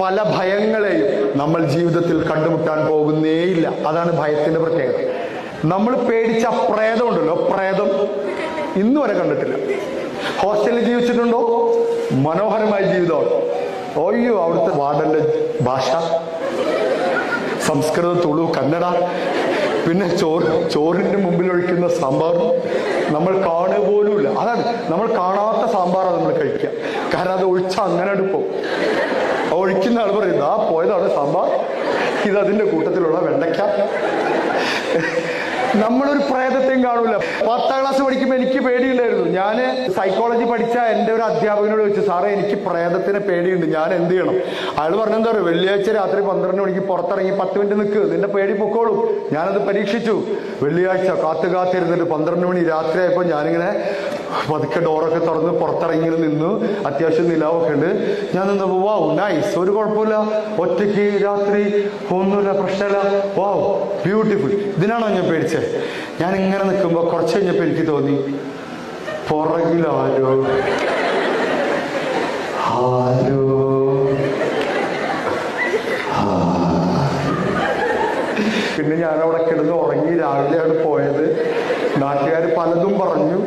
പല ഭയങ്ങളെയും നമ്മൾ ജീവിതത്തിൽ കണ്ടുമുട്ടാൻ പോകുന്നേയില്ല. അതാണ് ഭയത്തിന്റെ പ്രത്യേകത. നമ്മൾ പേടിച്ച പ്രേതം ഉണ്ടല്ലോ, പ്രേതം ഇന്നു വരെ കണ്ടിട്ടില്ല. ഹോസ്റ്റലിൽ ജീവിച്ചിട്ടുണ്ടോ? മനോഹരമായ ജീവിതമാണ്. ഓയ്യോ, അവിടുത്തെ വാർഡന്റെ ഭാഷ സംസ്കൃത, തുളു, കന്നഡ, പിന്നെ ചോറിന്റെ മുമ്പിൽ ഒഴിക്കുന്ന സാമ്പാർ നമ്മൾ കാണുക പോലുമില്ല. അതാണ്, നമ്മൾ കാണാത്ത സാമ്പാറാണ് നമ്മൾ കഴിക്കുക. കാരണം അത് ഒഴിച്ച അങ്ങനെ അടുപ്പം. ഒഴിക്കുന്ന ആൾ പറയുന്നത് ആ പോയതാണ് സാമ്പാർ, ഇത് അതിന്റെ കൂട്ടത്തിലുള്ള വെണ്ടയ്ക്ക. നമ്മളൊരു പ്രേതത്തെയും കാണൂല. 10ാം ക്ലാസ് പഠിക്കുമ്പോൾ എനിക്ക് പേടിയുണ്ടായിരുന്നു. ഞാൻ സൈക്കോളജി പഠിച്ച എൻ്റെ ഒരു അധ്യാപകനോട് ചോദിച്ചു, സാറേ എനിക്ക് പ്രേതത്തിനെ പേടിയുണ്ട്, ഞാൻ എന്ത് ചെയ്യണം? അയാൾ പറഞ്ഞെന്താ പറയുക, വെള്ളിയാഴ്ച രാത്രി 12 മണിക്ക് പുറത്തിറങ്ങി 10 മിനിറ്റ് നിൽക്ക്, നിന്റെ പേടി പൊക്കോളും. ഞാനത് പരീക്ഷിച്ചു. വെള്ളിയാഴ്ച കാത്തുകാത്തിരുന്നിട്ട് 12 മണി രാത്രിയായപ്പോൾ ഞാനിങ്ങനെ പതുക്കെ ഡോറൊക്കെ തുറന്ന് പുറത്തിറങ്ങി നിന്നു. അത്യാവശ്യം നിലാവൊക്കെ ഉണ്ട്. ഞാൻ നിന്നപ്പോൾ വാവ് നൈസ്, ഒരു കുഴപ്പമില്ല, ഒറ്റയ്ക്ക് രാത്രി ഒന്നുമില്ല, പ്രശ്നമില്ല, വാവ് ബ്യൂട്ടിഫുൾ. ഇതിനാണോ ഞാൻ പേടിച്ചത്? ഞാൻ ഇങ്ങനെ നിൽക്കുമ്പോൾ കുറച്ച് കഴിഞ്ഞപ്പോൾ എനിക്ക് തോന്നി പുറകിലാരോ ആരോ. പിന്നെ ഞാൻ അവിടെ കിടന്ന് ഉറങ്ങി. രാവിലെയാണ് പോയത്. നാട്ടുകാർ പലതും പറഞ്ഞു.